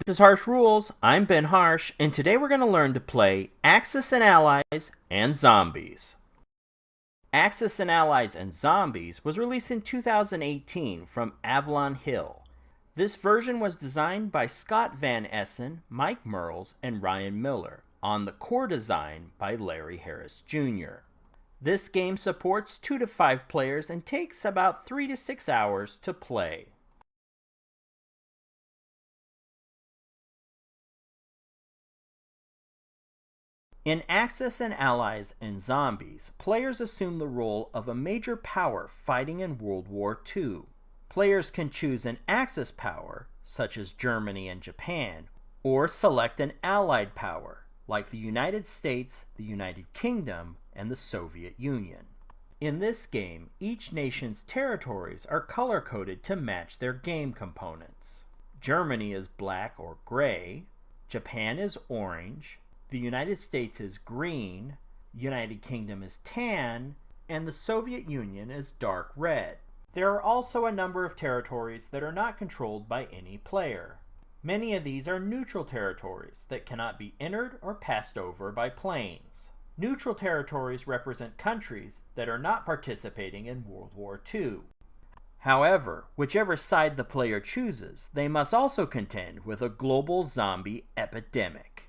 This is Harsh Rules. I'm Ben Harsh, and today we're going to learn to play Axis and Allies and Zombies. Axis and Allies and Zombies was released in 2018 from Avalon Hill. This version was designed by Scott Van Essen, Mike Merles, and Ryan Miller, on the core design by Larry Harris Jr. This game supports 2 to 5 players and takes about 3 to 6 hours to play. In Axis and Allies and Zombies, players assume the role of a major power fighting in World War II. Players can choose an Axis power, such as Germany and Japan, or select an Allied power, like the United States, the United Kingdom, and the Soviet Union. In this game, each nation's territories are color-coded to match their game components. Germany is black or gray, Japan is orange, the United States is green, United Kingdom is tan, and the Soviet Union is dark red. There are also a number of territories that are not controlled by any player. Many of these are neutral territories that cannot be entered or passed over by planes. Neutral territories represent countries that are not participating in World War II. However, whichever side the player chooses, they must also contend with a global zombie epidemic.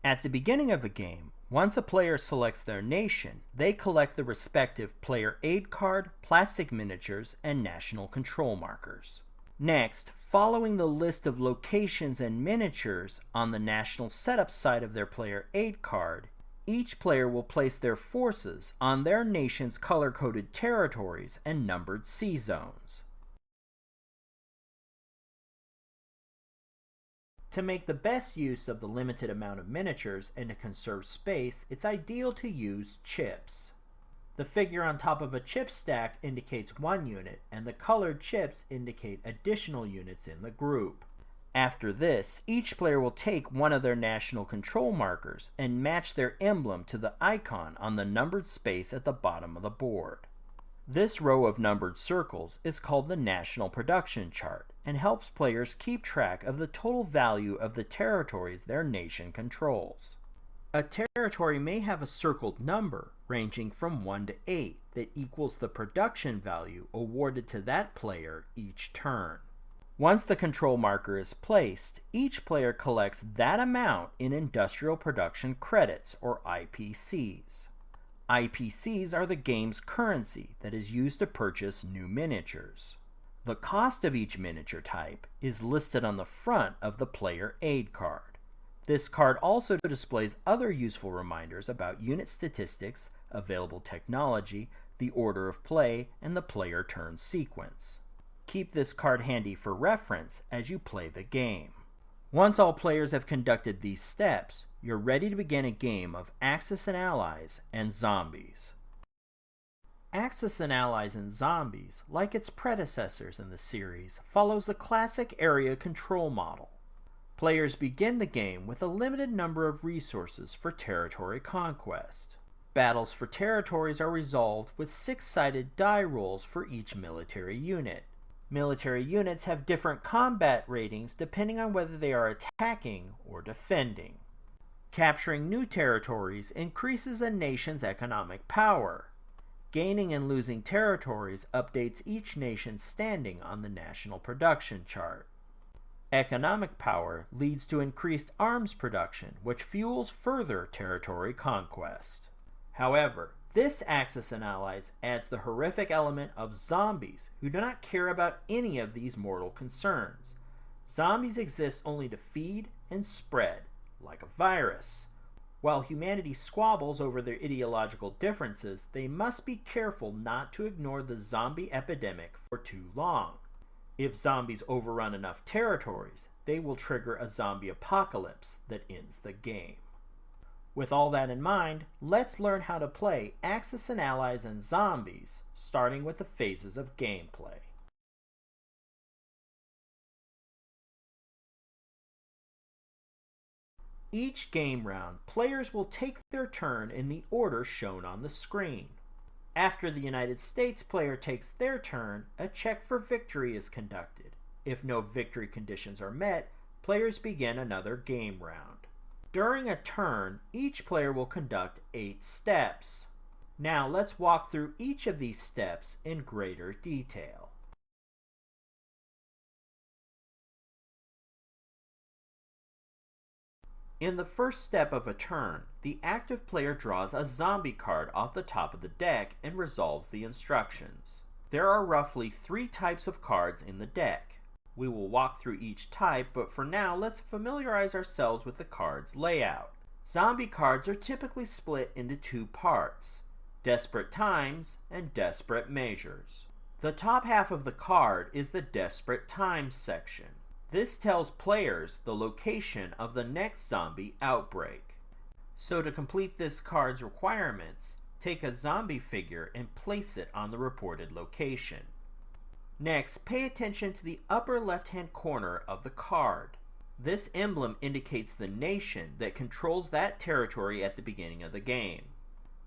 At the beginning of a game, once a player selects their nation, they collect the respective player aid card, plastic miniatures, and national control markers. Next, following the list of locations and miniatures on the national setup side of their player aid card, each player will place their forces on their nation's color-coded territories and numbered sea zones. To make the best use of the limited amount of miniatures and to conserve space, it's ideal to use chips. The figure on top of a chip stack indicates one unit, and the colored chips indicate additional units in the group. After this, each player will take one of their national control markers and match their emblem to the icon on the numbered space at the bottom of the board. This row of numbered circles is called the National Production Chart and helps players keep track of the total value of the territories their nation controls. A territory may have a circled number ranging from 1 to 8 that equals the production value awarded to that player each turn. Once the control marker is placed, each player collects that amount in industrial production credits, or IPCs. IPCs are the game's currency that is used to purchase new miniatures. The cost of each miniature type is listed on the front of the player aid card. This card also displays other useful reminders about unit statistics, available technology, the order of play, and the player turn sequence. Keep this card handy for reference as you play the game. Once all players have conducted these steps, you're ready to begin a game of Axis and Allies and Zombies. Axis and Allies and Zombies, like its predecessors in the series, follows the classic area control model. Players begin the game with a limited number of resources for territory conquest. Battles for territories are resolved with 6-sided die rolls for each military unit. Military units have different combat ratings depending on whether they are attacking or defending. Capturing new territories increases a nation's economic power. Gaining and losing territories updates each nation's standing on the national production chart. Economic power leads to increased arms production, which fuels further territory conquest. However, this Axis and Allies adds the horrific element of zombies who do not care about any of these mortal concerns. Zombies exist only to feed and spread, like a virus. While humanity squabbles over their ideological differences, they must be careful not to ignore the zombie epidemic for too long. If zombies overrun enough territories, they will trigger a zombie apocalypse that ends the game. With all that in mind, let's learn how to play Axis and Allies and Zombies, starting with the phases of gameplay. Each game round, players will take their turn in the order shown on the screen. After the United States player takes their turn, a check for victory is conducted. If no victory conditions are met, players begin another game round. During a turn, each player will conduct 8 steps. Now let's walk through each of these steps in greater detail. In the first step of a turn, the active player draws a zombie card off the top of the deck and resolves the instructions. There are roughly 3 types of cards in the deck. We will walk through each type, but for now let's familiarize ourselves with the card's layout. Zombie cards are typically split into 2 parts: Desperate Times and Desperate Measures. The top half of the card is the Desperate Times section. This tells players the location of the next zombie outbreak. So to complete this card's requirements, take a zombie figure and place it on the reported location. Next, pay attention to the upper left-hand corner of the card. This emblem indicates the nation that controls that territory at the beginning of the game.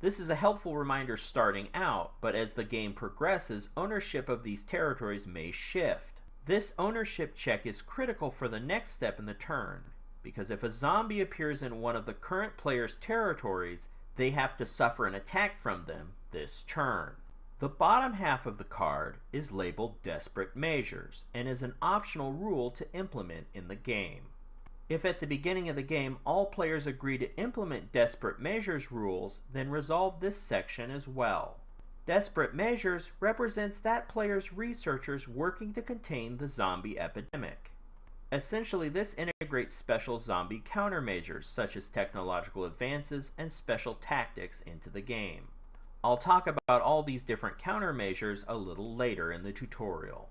This is a helpful reminder starting out, but as the game progresses, ownership of these territories may shift. This ownership check is critical for the next step in the turn, because if a zombie appears in one of the current player's territories, they have to suffer an attack from them this turn. The bottom half of the card is labeled Desperate Measures and is an optional rule to implement in the game. If at the beginning of the game all players agree to implement Desperate Measures rules, then resolve this section as well. Desperate Measures represents that player's researchers working to contain the zombie epidemic. Essentially, this integrates special zombie countermeasures such as technological advances and special tactics into the game. I'll talk about all these different countermeasures a little later in the tutorial.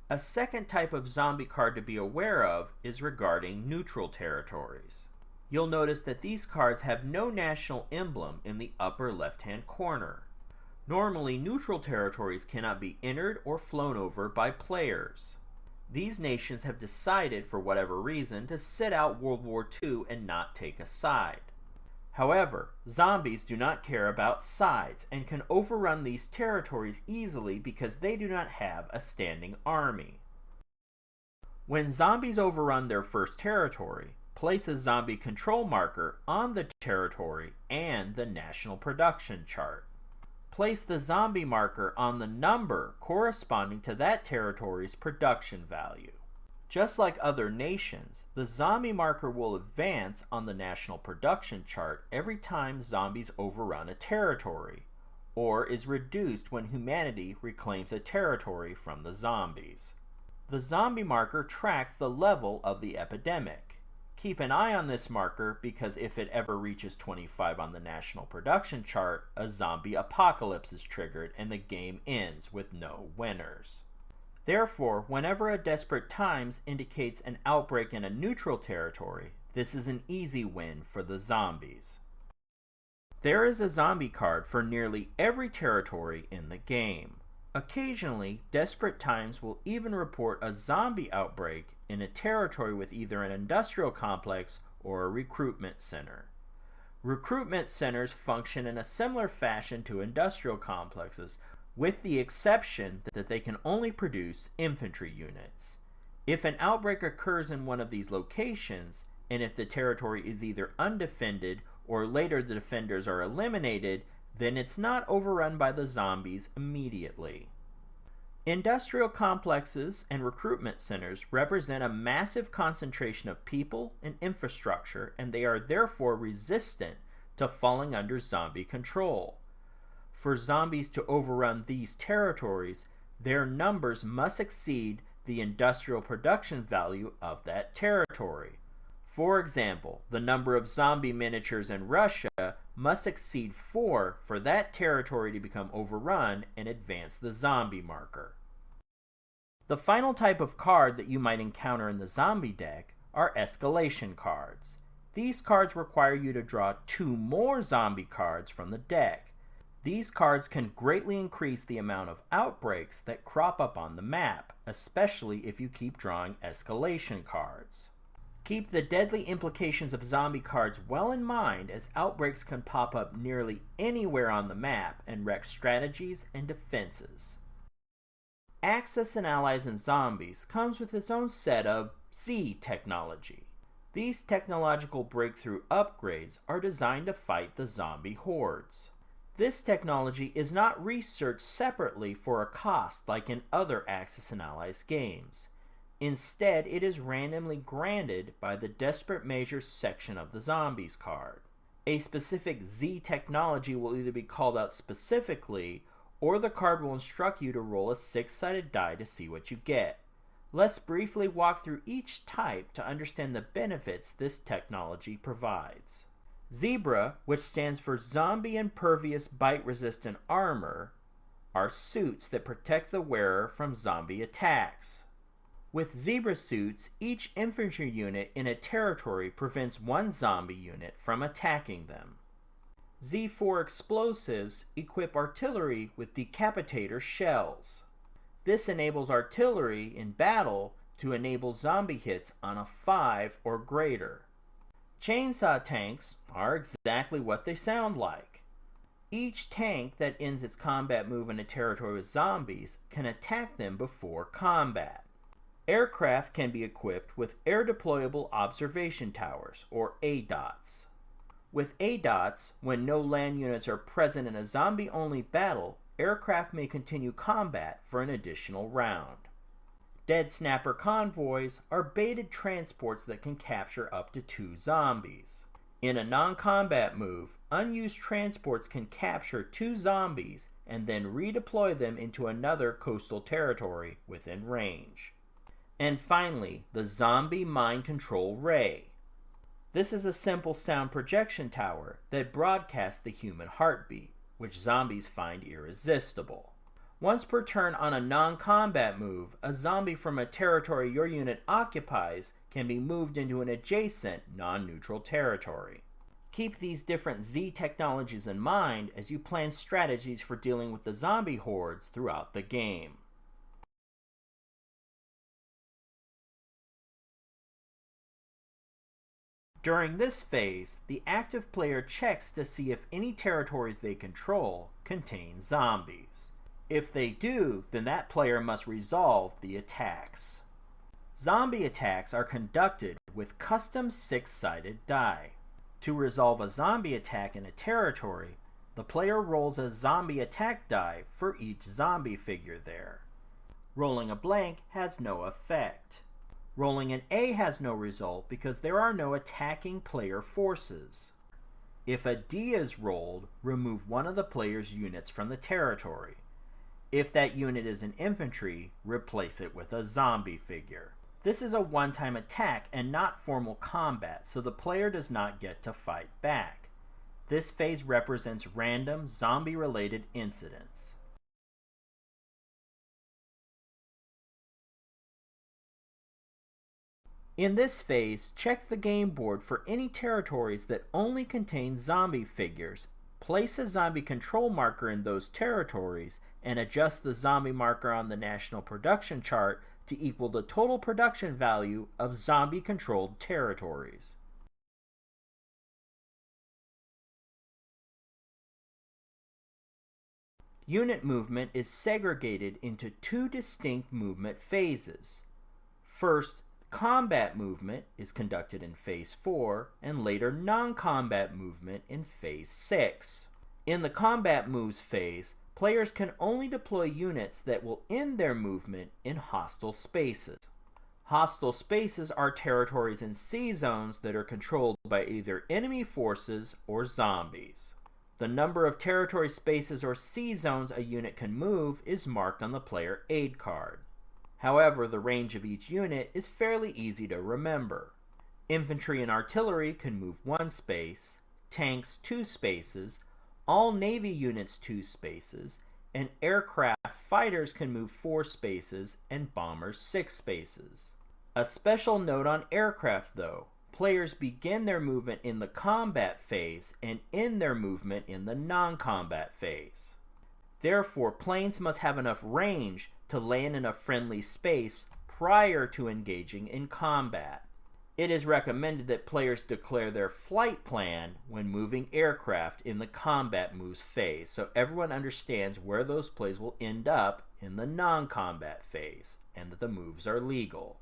A second type of zombie card to be aware of is regarding neutral territories. You'll notice that these cards have no national emblem in the upper left-hand corner. Normally, neutral territories cannot be entered or flown over by players. These nations have decided, for whatever reason, to sit out World War II and not take a side. However, zombies do not care about sides and can overrun these territories easily because they do not have a standing army. When zombies overrun their first territory, place a zombie control marker on the territory and the national production chart. Place the zombie marker on the number corresponding to that territory's production value. Just like other nations, the zombie marker will advance on the national production chart every time zombies overrun a territory, or is reduced when humanity reclaims a territory from the zombies. The zombie marker tracks the level of the epidemic. Keep an eye on this marker because if it ever reaches 25 on the national production chart, a zombie apocalypse is triggered and the game ends with no winners. Therefore, whenever a Desperate Times indicates an outbreak in a neutral territory, this is an easy win for the zombies. There is a zombie card for nearly every territory in the game. Occasionally, Desperate Times will even report a zombie outbreak in a territory with either an industrial complex or a recruitment center. Recruitment centers function in a similar fashion to industrial complexes, with the exception that they can only produce infantry units. If an outbreak occurs in one of these locations, and if the territory is either undefended or later the defenders are eliminated, then it's not overrun by the zombies immediately. Industrial complexes and recruitment centers represent a massive concentration of people and infrastructure, and they are therefore resistant to falling under zombie control. For zombies to overrun these territories, their numbers must exceed the industrial production value of that territory. For example, the number of zombie miniatures in Russia must exceed 4 for that territory to become overrun and advance the zombie marker. The final type of card that you might encounter in the zombie deck are escalation cards. These cards require you to draw 2 more zombie cards from the deck. These cards can greatly increase the amount of outbreaks that crop up on the map, especially if you keep drawing escalation cards. Keep the deadly implications of zombie cards well in mind, as outbreaks can pop up nearly anywhere on the map and wreck strategies and defenses. Axis and Allies and Zombies comes with its own set of Z technology. These technological breakthrough upgrades are designed to fight the zombie hordes. This technology is not researched separately for a cost like in other Axis and Allies games. Instead, it is randomly granted by the Desperate Measures section of the Zombies card. A specific Z technology will either be called out specifically, or the card will instruct you to roll a 6-sided die to see what you get. Let's briefly walk through each type to understand the benefits this technology provides. Zebra, which stands for Zombie Impervious Bite-Resistant Armor, are suits that protect the wearer from zombie attacks. With Zebra suits, each infantry unit in a territory prevents one zombie unit from attacking them. Z4 explosives equip artillery with decapitator shells. This enables artillery in battle to enable zombie hits on a 5 or greater. Chainsaw tanks are exactly what they sound like. Each tank that ends its combat move in a territory with zombies can attack them before combat. Aircraft can be equipped with Air Deployable Observation Towers, or ADOTs. With ADOTs, when no land units are present in a zombie-only battle, aircraft may continue combat for an additional round. Dead Snapper convoys are baited transports that can capture up to 2 zombies. In a non-combat move, unused transports can capture 2 zombies and then redeploy them into another coastal territory within range. And finally, the Zombie Mind Control Ray. This is a simple sound projection tower that broadcasts the human heartbeat, which zombies find irresistible. Once per turn on a non-combat move, a zombie from a territory your unit occupies can be moved into an adjacent non-neutral territory. Keep these different Z technologies in mind as you plan strategies for dealing with the zombie hordes throughout the game. During this phase, the active player checks to see if any territories they control contain zombies. If they do, then that player must resolve the attacks. Zombie attacks are conducted with custom 6-sided die. To resolve a zombie attack in a territory, the player rolls a zombie attack die for each zombie figure there. Rolling a blank has no effect. Rolling an A has no result because there are no attacking player forces. If a D is rolled, remove one of the player's units from the territory. If that unit is an infantry, replace it with a zombie figure. This is a one-time attack and not formal combat, so the player does not get to fight back. This phase represents random zombie-related incidents. In this phase, check the game board for any territories that only contain zombie figures, place a zombie control marker in those territories, and adjust the zombie marker on the national production chart to equal the total production value of zombie-controlled territories. Unit movement is segregated into 2 distinct movement phases. First, combat movement is conducted in Phase 4, and later non-combat movement in Phase 6. In the combat moves phase, players can only deploy units that will end their movement in hostile spaces. Hostile spaces are territories in C-zones that are controlled by either enemy forces or zombies. The number of territory spaces or C-zones a unit can move is marked on the player aid card. However, the range of each unit is fairly easy to remember. Infantry and artillery can move 1 space, tanks 2 spaces, all Navy units 2 spaces, and aircraft fighters can move 4 spaces and bombers 6 spaces. A special note on aircraft though, players begin their movement in the combat phase and end their movement in the non-combat phase. Therefore, planes must have enough range to land in a friendly space prior to engaging in combat. It is recommended that players declare their flight plan when moving aircraft in the combat moves phase, so everyone understands where those plays will end up in the non-combat phase, and that the moves are legal.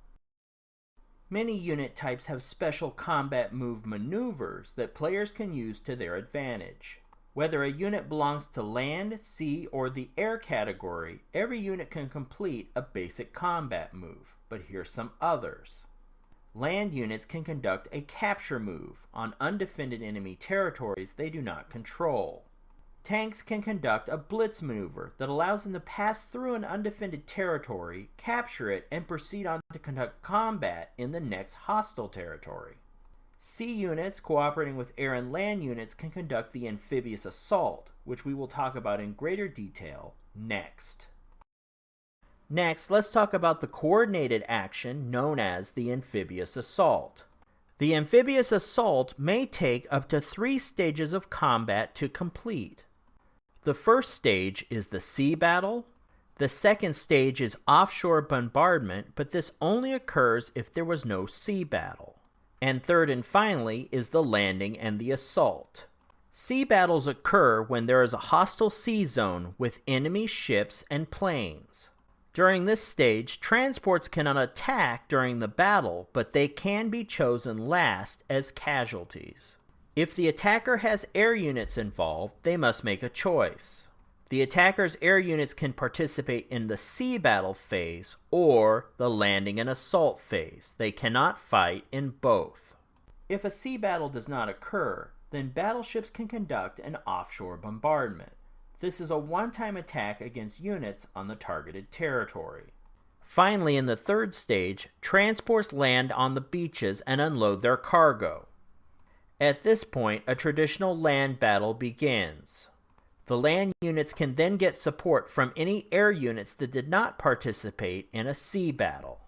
Many unit types have special combat move maneuvers that players can use to their advantage. Whether a unit belongs to land, sea, or the air category, every unit can complete a basic combat move, but here's some others. Land units can conduct a capture move on undefended enemy territories they do not control. Tanks can conduct a blitz maneuver that allows them to pass through an undefended territory, capture it, and proceed on to conduct combat in the next hostile territory. Sea units cooperating with air and land units can conduct the amphibious assault, which we will talk about in greater detail next. Next, let's talk about the coordinated action known as the amphibious assault. The amphibious assault may take up to 3 stages of combat to complete. The first stage is the sea battle. The second stage is offshore bombardment, but this only occurs if there was no sea battle. And third and finally is the landing and the assault. Sea battles occur when there is a hostile sea zone with enemy ships and planes. During this stage, transports cannot attack during the battle, but they can be chosen last as casualties. If the attacker has air units involved, they must make a choice. The attacker's air units can participate in the sea battle phase or the landing and assault phase. They cannot fight in both. If a sea battle does not occur, then battleships can conduct an offshore bombardment. This is a one-time attack against units on the targeted territory. Finally, in the third stage, transports land on the beaches and unload their cargo. At this point, a traditional land battle begins. The land units can then get support from any air units that did not participate in a sea battle.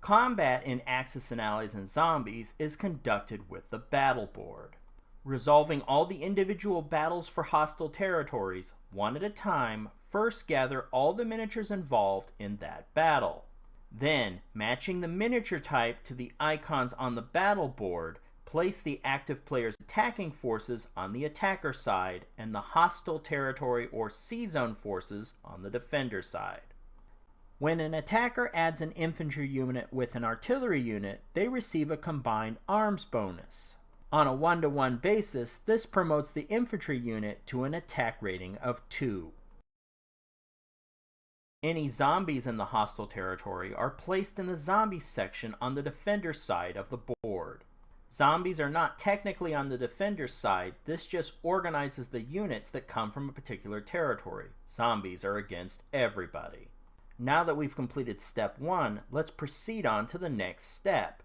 Combat in Axis and Allies and Zombies is conducted with the battle board, resolving all the individual battles for hostile territories one at a time. First, gather all the miniatures involved in that battle. Then, matching the miniature type to the icons on the battle board, place the active player's attacking forces on the attacker side and the hostile territory or sea zone forces on the defender side. When an attacker adds an infantry unit with an artillery unit, they receive a combined arms bonus. On a 1-to-1 basis, this promotes the infantry unit to an attack rating of 2. Any zombies in the hostile territory are placed in the zombies section on the defender side of the board. Zombies are not technically on the defender side, this just organizes the units that come from a particular territory. Zombies are against everybody. Now that we've completed step 1, let's proceed on to the next step.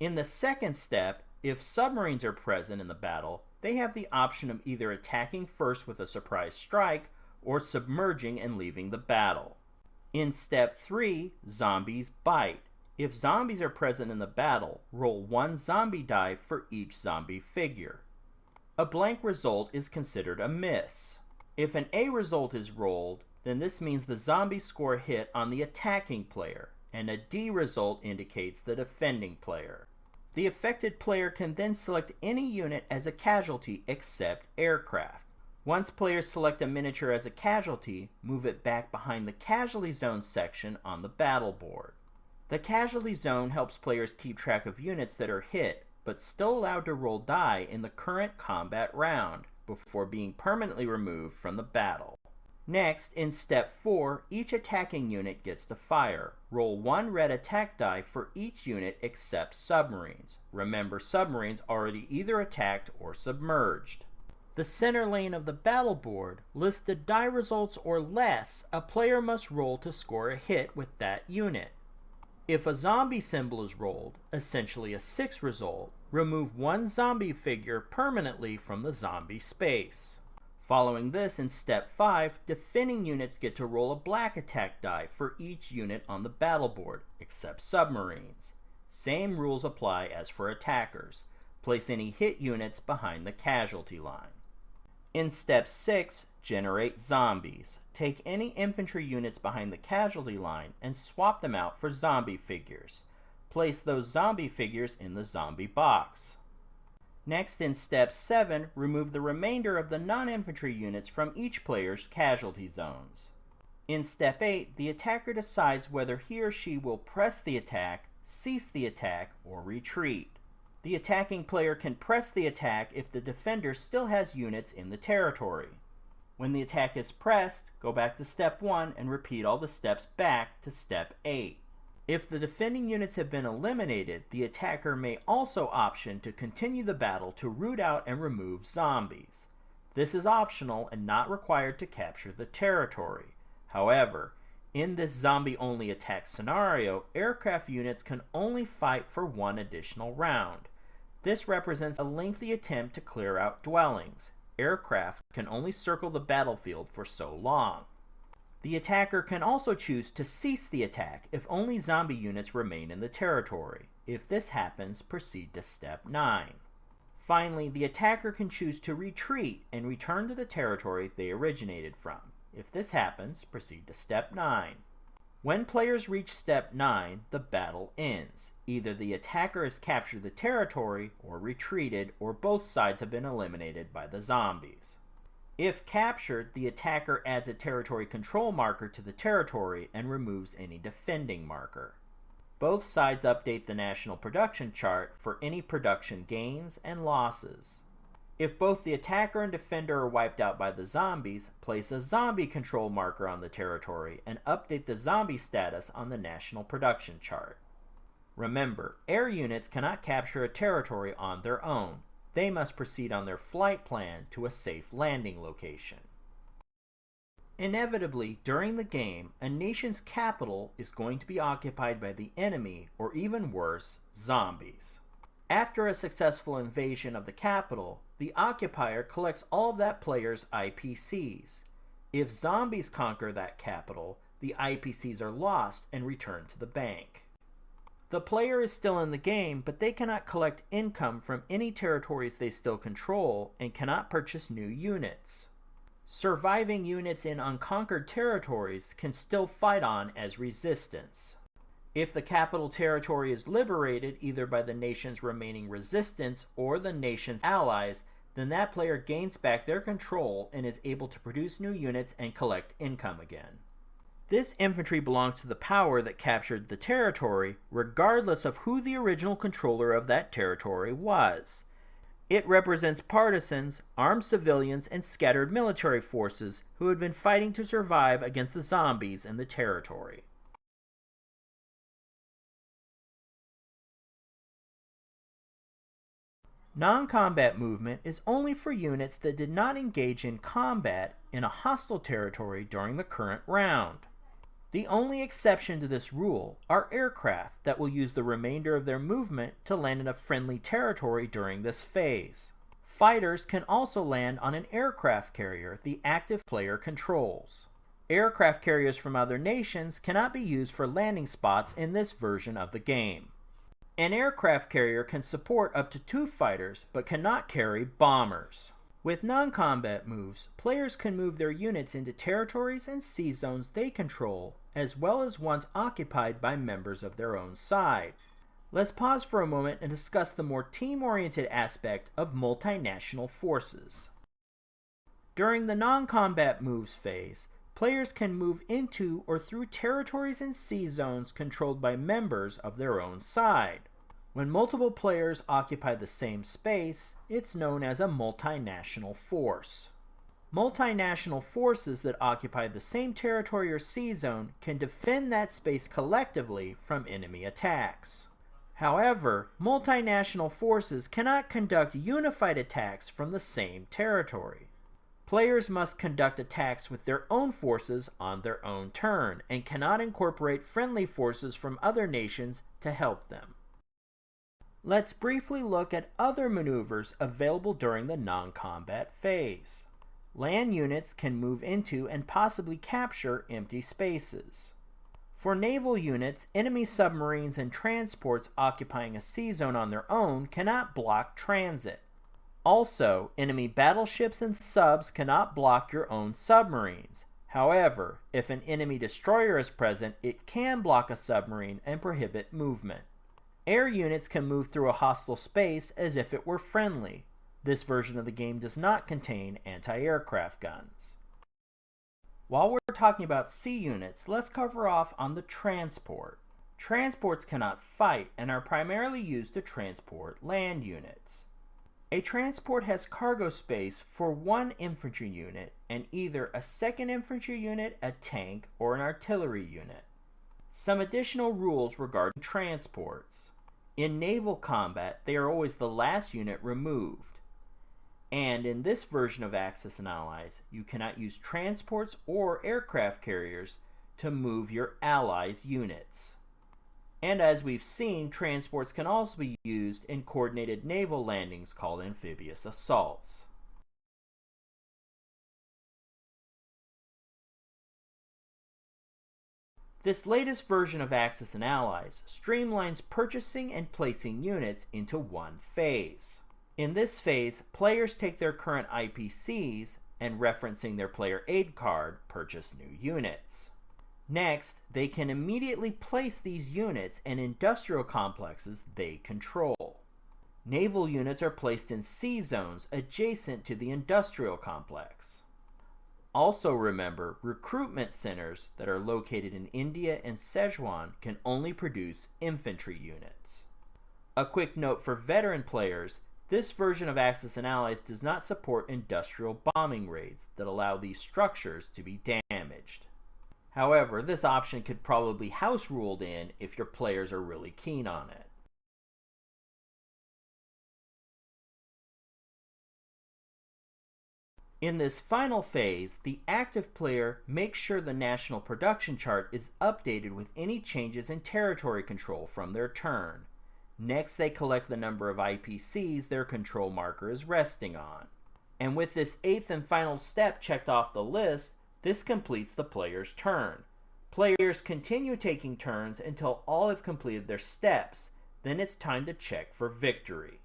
In the second step, if submarines are present in the battle, they have the option of either attacking first with a surprise strike or submerging and leaving the battle. In step 3, zombies bite. If zombies are present in the battle, roll 1 zombie die for each zombie figure. A blank result is considered a miss. If an A result is rolled, then this means the zombies score a hit on the attacking player, and a D result indicates the defending player. The affected player can then select any unit as a casualty except aircraft. Once players select a miniature as a casualty, move it back behind the casualty zone section on the battle board. The casualty zone helps players keep track of units that are hit, but still allowed to roll die in the current combat round, before being permanently removed from the battle. Next, in step 4, each attacking unit gets to fire. Roll 1 red attack die for each unit except submarines. Remember, submarines already either attacked or submerged. The center lane of the battle board lists the die results or less a player must roll to score a hit with that unit. If a zombie symbol is rolled, essentially a 6 result, remove 1 zombie figure permanently from the zombie space. Following this, in step 5, defending units get to roll a black attack die for each unit on the battle board, except submarines. Same rules apply as for attackers. Place any hit units behind the casualty line. In Step 6, generate zombies. Take any infantry units behind the casualty line and swap them out for zombie figures. Place those zombie figures in the zombie box. Next, in Step 7, remove the remainder of the non-infantry units from each player's casualty zones. In Step 8, the attacker decides whether he or she will press the attack, cease the attack, or retreat. The attacking player can press the attack if the defender still has units in the territory. When the attack is pressed, go back to Step 1 and repeat all the steps back to Step 8. If the defending units have been eliminated, the attacker may also option to continue the battle to root out and remove zombies. This is optional and not required to capture the territory. However, in this zombie-only attack scenario, aircraft units can only fight for one additional round. This represents a lengthy attempt to clear out dwellings. Aircraft can only circle the battlefield for so long. The attacker can also choose to cease the attack if only zombie units remain in the territory. If this happens, proceed to Step 9. Finally, the attacker can choose to retreat and return to the territory they originated from. If this happens, proceed to Step 9. When players reach Step 9, the battle ends. Either the attacker has captured the territory, or retreated, or both sides have been eliminated by the zombies. If captured, the attacker adds a territory control marker to the territory and removes any defending marker. Both sides update the national production chart for any production gains and losses. If both the attacker and defender are wiped out by the zombies, place a zombie control marker on the territory and update the zombie status on the national production chart. Remember, air units cannot capture a territory on their own. They must proceed on their flight plan to a safe landing location. Inevitably, during the game, a nation's capital is going to be occupied by the enemy, or even worse, zombies. After a successful invasion of the capital, the occupier collects all of that player's IPCs. If zombies conquer that capital, the IPCs are lost and returned to the bank. The player is still in the game, but they cannot collect income from any territories they still control and cannot purchase new units. Surviving units in unconquered territories can still fight on as resistance. If the capital territory is liberated either by the nation's remaining resistance or the nation's allies, then that player gains back their control and is able to produce new units and collect income again. This infantry belongs to the power that captured the territory, regardless of who the original controller of that territory was. It represents partisans, armed civilians, and scattered military forces who had been fighting to survive against the zombies in the territory. Non-combat movement is only for units that did not engage in combat in a hostile territory during the current round. The only exception to this rule are aircraft that will use the remainder of their movement to land in a friendly territory during this phase. Fighters can also land on an aircraft carrier the active player controls. Aircraft carriers from other nations cannot be used for landing spots in this version of the game. An aircraft carrier can support up to 2 fighters, but cannot carry bombers. With non-combat moves, players can move their units into territories and sea zones they control, as well as ones occupied by members of their own side. Let's pause for a moment and discuss the more team-oriented aspect of multinational forces. During the non-combat moves phase, players can move into or through territories and sea zones controlled by members of their own side. When multiple players occupy the same space, it's known as a multinational force. Multinational forces that occupy the same territory or sea zone can defend that space collectively from enemy attacks. However, multinational forces cannot conduct unified attacks from the same territory. Players must conduct attacks with their own forces on their own turn and cannot incorporate friendly forces from other nations to help them. Let's briefly look at other maneuvers available during the non-combat phase. Land units can move into and possibly capture empty spaces. For naval units, enemy submarines and transports occupying a sea zone on their own cannot block transit. Also, enemy battleships and subs cannot block your own submarines. However, if an enemy destroyer is present, it can block a submarine and prohibit movement. Air units can move through a hostile space as if it were friendly. This version of the game does not contain anti-aircraft guns. While we're talking about sea units, let's cover off on the transport. Transports cannot fight and are primarily used to transport land units. A transport has cargo space for one infantry unit and either a second infantry unit, a tank, or an artillery unit. Some additional rules regarding transports. In naval combat, they are always the last unit removed. And in this version of Axis and Allies, you cannot use transports or aircraft carriers to move your allies' units. And as we've seen, transports can also be used in coordinated naval landings called amphibious assaults. This latest version of Axis and Allies streamlines purchasing and placing units into one phase. In this phase, players take their current IPCs and, referencing their player aid card, purchase new units. Next, they can immediately place these units in industrial complexes they control. Naval units are placed in sea zones adjacent to the industrial complex. Also remember, recruitment centers that are located in India and Sichuan can only produce infantry units. A quick note for veteran players, this version of Axis and Allies does not support industrial bombing raids that allow these structures to be damaged. However, this option could probably be house ruled in if your players are really keen on it. In this final phase, the active player makes sure the national production chart is updated with any changes in territory control from their turn. Next, they collect the number of IPCs their control marker is resting on. And with this 8th and final step checked off the list, this completes the player's turn. Players continue taking turns until all have completed their steps. Then it's time to check for victory.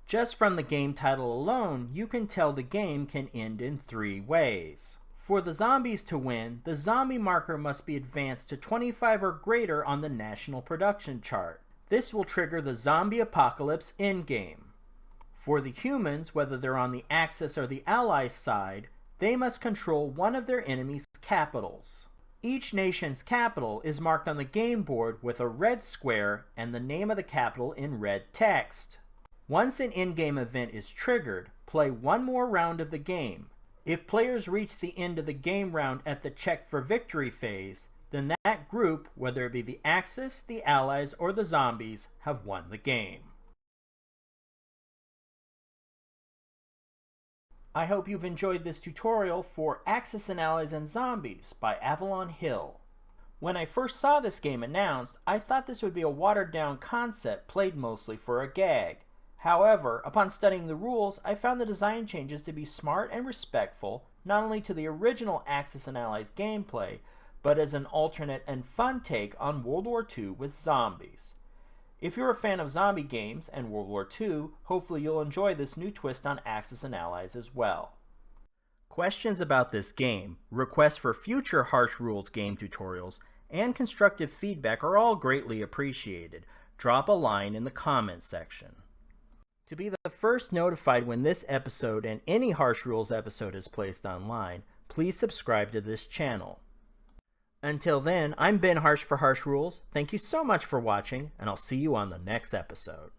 Just from the game title alone, you can tell the game can end in 3 ways. For the zombies to win, the zombie marker must be advanced to 25 or greater on the national production chart. This will trigger the zombie apocalypse endgame. For the humans, whether they're on the Axis or the Allies side, they must control one of their enemies' capitals. Each nation's capital is marked on the game board with a red square and the name of the capital in red text. Once an in-game event is triggered, play one more round of the game. If players reach the end of the game round at the check for victory phase, then that group, whether it be the Axis, the Allies, or the zombies, have won the game. I hope you've enjoyed this tutorial for Axis and Allies and Zombies by Avalon Hill. When I first saw this game announced, I thought this would be a watered-down concept played mostly for a gag. However, upon studying the rules, I found the design changes to be smart and respectful, not only to the original Axis and Allies gameplay, but as an alternate and fun take on World War II with zombies. If you're a fan of zombie games and World War II, hopefully you'll enjoy this new twist on Axis and Allies as well. Questions about this game, requests for future Harsh Rules game tutorials, and constructive feedback are all greatly appreciated. Drop a line in the comments section. To be the first notified when this episode and any Harsh Rules episode is placed online, please subscribe to this channel. Until then, I'm Ben Harsh for Harsh Rules. Thank you so much for watching, and I'll see you on the next episode.